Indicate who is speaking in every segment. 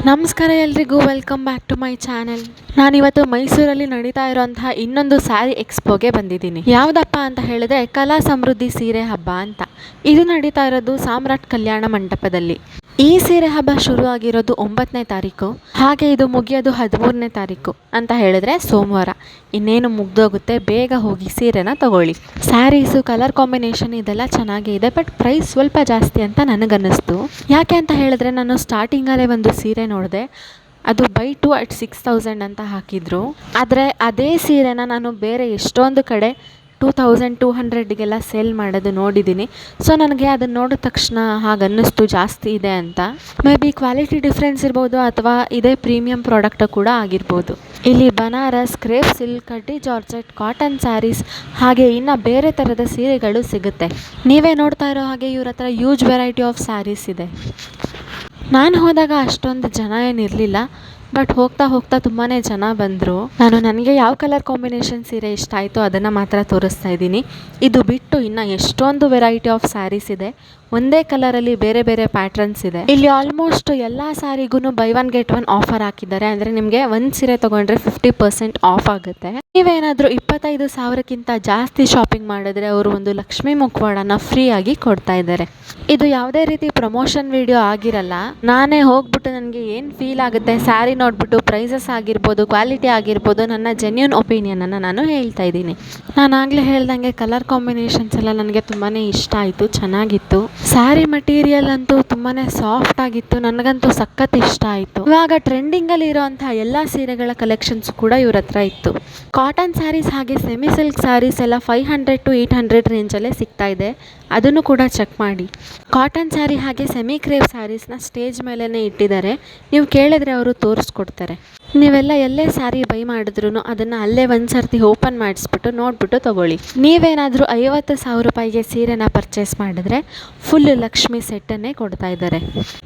Speaker 1: ನಮಸ್ಕಾರ ಎಲ್ರಿಗೂ, welcome back to my channel. ನಾನಿವತ್ತು ಮೈಸೂರಲ್ಲಿ ನಡೀತಾ ಇರುವಂತಹ ಇನ್ನೊಂದು ಸ್ಯಾರಿ ಎಕ್ಸ್ಪೋಗೆ ಬಂದಿದ್ದೀನಿ. ಯಾವುದಪ್ಪ ಅಂತ ಹೇಳಿದ್ರೆ ಕಲಾ ಸಮೃದ್ಧಿ ಸೀರೆ ಹಬ್ಬ ಅಂತ. ಇದು ನಡೀತಾ ಇರೋದು ಸಾಮ್ರಾಟ್ ಕಲ್ಯಾಣ ಮಂಟಪದಲ್ಲಿ. ಈ ಸೀರೆ ಹಬ್ಬ ಶುರು ಆಗಿರೋದು 9ನೇ ತಾರೀಕು, ಹಾಗೆ ಇದು ಮುಗಿಯೋದು 13ನೇ ತಾರೀಕು ಅಂತ ಹೇಳಿದ್ರೆ ಸೋಮವಾರ. ಇನ್ನೇನು ಮುಗ್ದೋಗುತ್ತೆ, ಬೇಗ ಹೋಗಿ ಸೀರೆನ ತಗೊಳ್ಳಿ. ಸ್ಯಾರೀಸು, ಕಲರ್ ಕಾಂಬಿನೇಷನ್ ಇದೆಲ್ಲ ಚೆನ್ನಾಗೇ ಇದೆ, ಬಟ್ ಪ್ರೈಸ್ ಸ್ವಲ್ಪ ಜಾಸ್ತಿ ಅಂತ ನನಗನ್ನಿಸ್ತು. ಯಾಕೆ ಅಂತ ಹೇಳಿದ್ರೆ ನಾನು ಸ್ಟಾರ್ಟಿಂಗಲ್ಲೇ ಒಂದು ಸೀರೆ ನೋಡಿದೆ, ಅದು ಬೈ 2 at 6,000 ಅಂತ ಹಾಕಿದ್ರು. ಆದರೆ ಅದೇ ಸೀರೆನ ನಾನು ಬೇರೆ ಎಷ್ಟೊಂದು ಕಡೆ 2,200ಗೆಲ್ಲ ಸೇಲ್ ಮಾಡೋದು ನೋಡಿದ್ದೀನಿ. ಸೊ ನನಗೆ ಅದನ್ನು ನೋಡಿದ ತಕ್ಷಣ ಹಾಗೆ ಅನ್ನಿಸ್ತು ಜಾಸ್ತಿ ಇದೆ ಅಂತ. ಮೇ ಬಿ ಕ್ವಾಲಿಟಿ ಡಿಫ್ರೆನ್ಸ್ ಇರ್ಬೋದು, ಅಥವಾ ಇದೇ ಪ್ರೀಮಿಯಂ ಪ್ರಾಡಕ್ಟ್ ಕೂಡ ಆಗಿರ್ಬೋದು. ಇಲ್ಲಿ ಬನಾರಸ್, ಕ್ರೇಪ್ ಸಿಲ್ಕ್, ಕಡ್ಡಿ ಜಾರ್ಜೆಟ್, ಕಾಟನ್ ಸ್ಯಾರೀಸ್, ಹಾಗೆ ಇನ್ನು ಬೇರೆ ಥರದ ಸೀರೆಗಳು ಸಿಗುತ್ತೆ. ನೀವೇ ನೋಡ್ತಾ ಇರೋ ಹಾಗೆ ಇವ್ರ ಹತ್ರ ಹ್ಯೂಜ್ ವೆರೈಟಿ ಆಫ್ ಸ್ಯಾರೀಸ್ ಇದೆ. ನಾನು ಹೋದಾಗ ಅಷ್ಟೊಂದು ಜನ ಏನಿರಲಿಲ್ಲ, ಬಟ್ ಹೋಗ್ತಾ ಹೋಗ್ತಾ ತುಂಬಾ ಜನ ಬಂದರು. ನನಗೆ ಯಾವ ಕಲರ್ ಕಾಂಬಿನೇಷನ್ ಸೀರೆ ಇಷ್ಟ ಆಯಿತು ಅದನ್ನು ಮಾತ್ರ ತೋರಿಸ್ತಾ ಇದ್ದೀನಿ. ಇದು ಬಿಟ್ಟು ಇನ್ನು ಎಷ್ಟೊಂದು ವೆರೈಟಿ ಆಫ್ ಸ್ಯಾರೀಸ್ ಇದೆ. ಒಂದೇ ಕಲರಲ್ಲಿ ಬೇರೆ ಬೇರೆ ಪ್ಯಾಟ್ರನ್ಸ್ ಇದೆ. ಇಲ್ಲಿ ಆಲ್ಮೋಸ್ಟ್ ಎಲ್ಲ ಸ್ಯಾರಿಗೂ ಬೈ 1 get 1 ಆಫರ್ ಹಾಕಿದ್ದಾರೆ. ಅಂದರೆ ನಿಮಗೆ ಒಂದು ಸೀರೆ ತೊಗೊಂಡ್ರೆ 50% ಆಫ್ ಆಗುತ್ತೆ. ನೀವೇನಾದರೂ 25,000ಕ್ಕಿಂತ ಜಾಸ್ತಿ ಶಾಪಿಂಗ್ ಮಾಡಿದ್ರೆ ಅವರು ಒಂದು ಲಕ್ಷ್ಮೀ ಮುಖವಾಡನ ಫ್ರೀ ಆಗಿ ಕೊಡ್ತಾ ಇದ್ದಾರೆ. ಇದು ಯಾವುದೇ ರೀತಿ ಪ್ರಮೋಷನ್ ವಿಡಿಯೋ ಆಗಿರಲ್ಲ. ನಾನೇ ಹೋಗ್ಬಿಟ್ಟು ನನಗೆ ಏನು ಫೀಲ್ ಆಗುತ್ತೆ ಸ್ಯಾರಿ ನೋಡ್ಬಿಟ್ಟು, ಪ್ರೈಸಸ್ ಆಗಿರ್ಬೋದು, ಕ್ವಾಲಿಟಿ ಆಗಿರ್ಬೋದು, ನನ್ನ ಜೆನ್ಯೂನ್ ಒಪಿನಿಯನನ್ನು ನಾನು ಹೇಳ್ತಾ ಇದ್ದೀನಿ. ನಾನು ಆಗಲೇ ಹೇಳ್ದಂಗೆ ಕಲರ್ ಕಾಂಬಿನೇಷನ್ಸ್ ಎಲ್ಲ ನನಗೆ ತುಂಬಾ ಇಷ್ಟ ಆಯಿತು, ಚೆನ್ನಾಗಿತ್ತು. ಸ್ಯಾರಿ ಮಟೀರಿಯಲ್ ಅಂತೂ ತುಂಬಾ ಸಾಫ್ಟ್ ಆಗಿತ್ತು, ನನಗಂತೂ ಸಖತ್ ಇಷ್ಟ ಆಯಿತು. ಇವಾಗ ಟ್ರೆಂಡಿಂಗಲ್ಲಿ ಇರೋಂಥ ಎಲ್ಲ ಸೀರೆಗಳ ಕಲೆಕ್ಷನ್ಸ್ ಕೂಡ ಇವ್ರ ಹತ್ರ ಇತ್ತು. ಕಾಟನ್ ಸ್ಯಾರೀಸ್ ಹಾಗೆ ಸೆಮಿ ಸಿಲ್ಕ್ ಸ್ಯಾರೀಸ್ ಎಲ್ಲ 500 to 800 ರೇಂಜಲ್ಲೇ ಸಿಗ್ತಾ ಇದೆ. ಅದನ್ನು ಕೂಡ ಚೆಕ್ ಮಾಡಿ. ಕಾಟನ್ ಸ್ಯಾರಿ ಹಾಗೆ ಸೆಮಿ ಕ್ರೇಪ್ ಸ್ಯಾರೀಸ್ನ ಸ್ಟೇಜ್ ಮೇಲೇ ಇಟ್ಟಿದ್ದಾರೆ. ನೀವು ಕೇಳಿದ್ರೆ ಅವರು ತೋರಿಸ್ಕೊಡ್ತಾರೆ. ನೀವೆಲ್ಲ ಎಲ್ಲೇ ಸ್ಯಾರಿ ಬೈ ಮಾಡಿದ್ರು ಅದನ್ನು ಅಲ್ಲೇ ಒಂದು ಸರ್ತಿ ಓಪನ್ ಮಾಡಿಸ್ಬಿಟ್ಟು ನೋಡಿಬಿಟ್ಟು ತೊಗೊಳ್ಳಿ. ನೀವೇನಾದರೂ 50,000 ರೂಪಾಯಿಗೆ ಸೀರೆನ ಪರ್ಚೇಸ್ ಮಾಡಿದ್ರೆ ಫುಲ್ ಲಕ್ಷ್ಮಿ ಸೆಟ್ಟನ್ನೇ ಕೊಡ್ತಾ ಇದ್ದಾರೆ.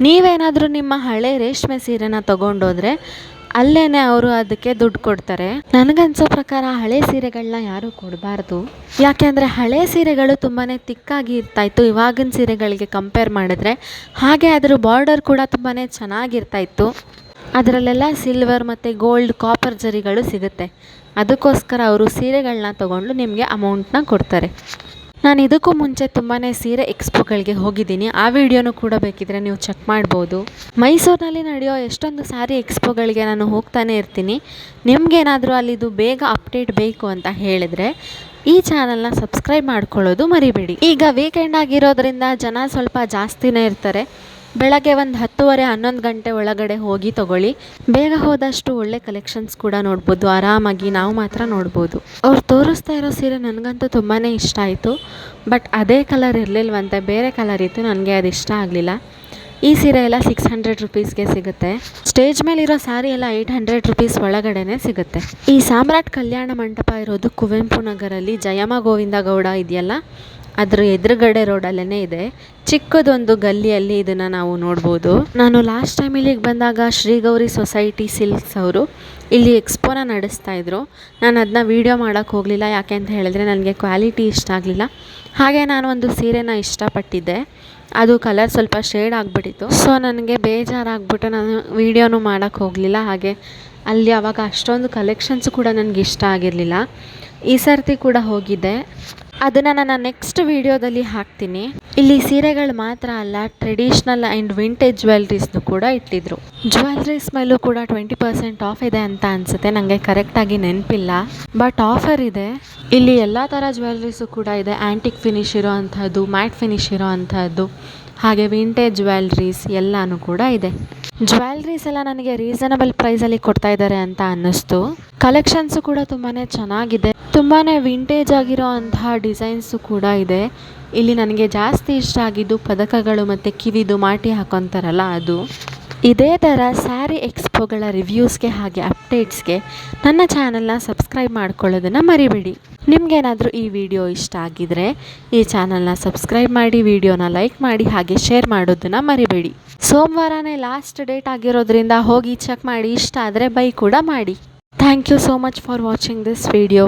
Speaker 1: ನೀವೇನಾದರೂ ನಿಮ್ಮ ಹಳೆ ರೇಷ್ಮೆ ಸೀರೆನ ತೊಗೊಂಡೋದ್ರೆ ಅಲ್ಲೇ ಅವರು ಅದಕ್ಕೆ ದುಡ್ಡು ಕೊಡ್ತಾರೆ. ನನಗನ್ಸೋ ಪ್ರಕಾರ ಹಳೆ ಸೀರೆಗಳನ್ನ ಯಾರೂ ಕೊಡಬಾರ್ದು. ಯಾಕೆಂದರೆ ಹಳೆ ಸೀರೆಗಳು ತುಂಬಾ ತಿಕ್ಕಾಗಿ ಇರ್ತಾಯಿತ್ತು ಇವಾಗಿನ ಸೀರೆಗಳಿಗೆ ಕಂಪೇರ್ ಮಾಡಿದ್ರೆ. ಹಾಗೆ ಅದರ ಬಾರ್ಡರ್ ಕೂಡ ತುಂಬಾ ಚೆನ್ನಾಗಿರ್ತಾಯಿತ್ತು. ಅದರಲ್ಲೆಲ್ಲ ಸಿಲ್ವರ್ ಮತ್ತು ಗೋಲ್ಡ್, ಕಾಪರ್ ಜರಿಗಳು ಸಿಗುತ್ತೆ. ಅದಕ್ಕೋಸ್ಕರ ಅವರು ಸೀರೆಗಳನ್ನ ತೊಗೊಂಡು ನಿಮಗೆ ಅಮೌಂಟ್ನ ಕೊಡ್ತಾರೆ. ನಾನು ಇದಕ್ಕೂ ಮುಂಚೆ ತುಂಬಾ ಸೀರೆ ಎಕ್ಸ್ಪೋಗಳಿಗೆ ಹೋಗಿದ್ದೀನಿ. ಆ ವಿಡಿಯೋನೂ ಕೂಡ ಬೇಕಿದ್ರೆ ನೀವು ಚೆಕ್ ಮಾಡ್ಬೋದು. ಮೈಸೂರಿನಲ್ಲಿ ನಡೆಯೋ ಎಷ್ಟೊಂದು ಸ್ಯಾರಿ ಎಕ್ಸ್ಪೋಗಳಿಗೆ ನಾನು ಹೋಗ್ತಾನೆ ಇರ್ತೀನಿ. ನಿಮಗೇನಾದರೂ ಅಲ್ಲಿದು ಬೇಗ ಅಪ್ಡೇಟ್ ಬೇಕು ಅಂತ ಹೇಳಿದರೆ ಈ ಚಾನಲ್ನ ಸಬ್ಸ್ಕ್ರೈಬ್ ಮಾಡ್ಕೊಳ್ಳೋದು ಮರಿಬೇಡಿ. ಈಗ ವೀಕೆಂಡ್ ಆಗಿರೋದ್ರಿಂದ ಜನ ಸ್ವಲ್ಪ ಜಾಸ್ತಿನೇ ಇರ್ತಾರೆ. ಬೆಳಗ್ಗೆ ಒಂದು 10:30-11 ಗಂಟೆ ಒಳಗಡೆ ಹೋಗಿ ತೊಗೊಳ್ಳಿ. ಬೇಗ ಹೋದಷ್ಟು ಒಳ್ಳೆ ಕಲೆಕ್ಷನ್ಸ್ ಕೂಡ ನೋಡ್ಬೋದು. ಆರಾಮಾಗಿ ನಾವು ಮಾತ್ರ ನೋಡ್ಬೋದು. ಅವ್ರು ತೋರಿಸ್ತಾ ಇರೋ ಸೀರೆ ನನಗಂತೂ ತುಂಬಾ ಇಷ್ಟ ಆಯಿತು. ಬಟ್ ಅದೇ ಕಲರ್ ಇರಲಿಲ್ವಂತೆ, ಬೇರೆ ಕಲರ್ ಇತ್ತು. ನನಗೆ ಅದು ಇಷ್ಟ ಆಗಲಿಲ್ಲ. ಈ ಸೀರೆ ಎಲ್ಲ 600 ರೂಪೀಸ್ಗೆ ಸಿಗುತ್ತೆ. ಸ್ಟೇಜ್ ಮೇಲಿರೋ ಸ್ಯಾರಿ ಎಲ್ಲ 800 ರೂಪೀಸ್ ಒಳಗಡೆನೇ ಸಿಗುತ್ತೆ. ಈ ಸಾಮ್ರಾಟ್ ಕಲ್ಯಾಣ ಮಂಟಪ ಇರೋದು ಕುವೆಂಪು ನಗರಲ್ಲಿ ಜಯಮ್ಮ ಗೋವಿಂದ ಗೌಡ ಇದೆಯಲ್ಲ, ಅದರ ಎದುರುಗಡೆ ರೋಡಲ್ಲೇ ಇದೆ. ಚಿಕ್ಕದೊಂದು ಗಲ್ಲಿಯಲ್ಲಿ ಇದನ್ನು ನಾವು ನೋಡ್ಬೋದು. ನಾನು ಲಾಸ್ಟ್ ಟೈಮ್ ಇಲ್ಲಿಗೆ ಬಂದಾಗ ಶ್ರೀಗೌರಿ ಸೊಸೈಟಿ ಸಿಲ್ಕ್ಸ್ ಅವರು ಇಲ್ಲಿ ಎಕ್ಸ್ಪೋನ ನಡೆಸ್ತಾಯಿದ್ರು. ನಾನು ಅದನ್ನ ವೀಡಿಯೋ ಮಾಡೋಕ್ಕೆ ಹೋಗಲಿಲ್ಲ. ಯಾಕೆ ಅಂತ ಹೇಳಿದ್ರೆ ನನಗೆ ಕ್ವಾಲಿಟಿ ಇಷ್ಟ ಆಗಲಿಲ್ಲ. ಹಾಗೆ ನಾನು ಒಂದು ಸೀರೆನ ಇಷ್ಟಪಟ್ಟಿದ್ದೆ, ಅದು ಕಲರ್ ಸ್ವಲ್ಪ ಶೇಡ್ ಆಗಿಬಿಟ್ಟಿತ್ತು. ಸೊ ನನಗೆ ಬೇಜಾರಾಗ್ಬಿಟ್ಟು ನಾನು ವೀಡಿಯೋನೂ ಮಾಡೋಕ್ಕೆ ಹೋಗಲಿಲ್ಲ. ಹಾಗೆ ಅಲ್ಲಿ ಆವಾಗ ಅಷ್ಟೊಂದು ಕಲೆಕ್ಷನ್ಸು ಕೂಡ ನನಗೆ ಇಷ್ಟ ಆಗಿರಲಿಲ್ಲ. ಈ ಸರ್ತಿ ಕೂಡ ಹೋಗಿದ್ದೆ, ಅದನ್ನು ನಾನು ನೆಕ್ಸ್ಟ್ ವೀಡಿಯೋದಲ್ಲಿ ಹಾಕ್ತೀನಿ. ಇಲ್ಲಿ ಸೀರೆಗಳು ಮಾತ್ರ ಅಲ್ಲ, ಟ್ರೆಡಿಷ್ನಲ್ ಆ್ಯಂಡ್ ವಿಂಟೇಜ್ ಜ್ಯುವೆಲ್ರೀಸ್ನು ಕೂಡ ಇಟ್ಟಿದ್ರು. ಜ್ಯುವೆಲ್ರೀಸ್ ಮೇಲೂ ಕೂಡ 20% ಆಫ್ ಇದೆ ಅಂತ ಅನಿಸುತ್ತೆ, ನನಗೆ ಕರೆಕ್ಟಾಗಿ ನೆನಪಿಲ್ಲ. ಬಟ್ ಆಫರ್ ಇದೆ. ಇಲ್ಲಿ ಎಲ್ಲ ಥರ ಜ್ಯುವೆಲ್ರೀಸು ಕೂಡ ಇದೆ. ಆ್ಯಂಟಿಕ್ ಫಿನಿಶ್ ಇರೋ ಅಂಥದ್ದು, ಮ್ಯಾಟ್ ಫಿನಿಶ್ ಇರೋ ಅಂಥದ್ದು, ಹಾಗೆ ವಿಂಟೇಜ್ ಜ್ಯುವೆಲ್ರೀಸ್ ಎಲ್ಲನೂ ಕೂಡ ಇದೆ. ಜ್ಯುವೆಲ್ರೀಸ್ ಎಲ್ಲ ನನಗೆ ರೀಸನಬಲ್ ಪ್ರೈಸಲ್ಲಿ ಕೊಡ್ತಾ ಇದ್ದಾರೆ ಅಂತ ಅನ್ನಿಸ್ತು. ಕಲೆಕ್ಷನ್ಸು ಕೂಡ ತುಂಬಾ ಚೆನ್ನಾಗಿದೆ. ತುಂಬಾ ವಿಂಟೇಜ್ ಆಗಿರೋ ಅಂತಹ ಡಿಸೈನ್ಸು ಕೂಡ ಇದೆ. ಇಲ್ಲಿ ನನಗೆ ಜಾಸ್ತಿ ಇಷ್ಟ ಆಗಿದ್ದು ಪದಕಗಳು ಮತ್ತು ಕಿವಿದು ಮಾಟಿ ಹಾಕೊತಾರಲ್ಲ ಅದು. ಇದೇ ಥರ ಸ್ಯಾರಿ ಎಕ್ಸ್ಪೋಗಳ ರಿವ್ಯೂಸ್ಗೆ ಹಾಗೆ ಅಪ್ಡೇಟ್ಸ್ಗೆ ನನ್ನ ಚಾನಲ್ನ ಸಬ್ಸ್ಕ್ರೈಬ್ ಮಾಡ್ಕೊಳ್ಳೋದನ್ನು ಮರಿಬೇಡಿ. ನಿಮಗೇನಾದರೂ ಈ ವಿಡಿಯೋ ಇಷ್ಟ ಆಗಿದರೆ ಈ ಚಾನಲ್ನ ಸಬ್ಸ್ಕ್ರೈಬ್ ಮಾಡಿ, ವಿಡಿಯೋನ ಲೈಕ್ ಮಾಡಿ, ಹಾಗೆ ಶೇರ್ ಮಾಡೋದನ್ನು ಮರಿಬೇಡಿ. ಸೋಮವಾರನೇ ಲಾಸ್ಟ್ ಡೇಟ್ ಆಗಿರೋದ್ರಿಂದ ಹೋಗಿ ಚೆಕ್ ಮಾಡಿ. ಇಷ್ಟ ಆದರೆ ಬೈ ಕೂಡ ಮಾಡಿ. Thank you so much for watching this video.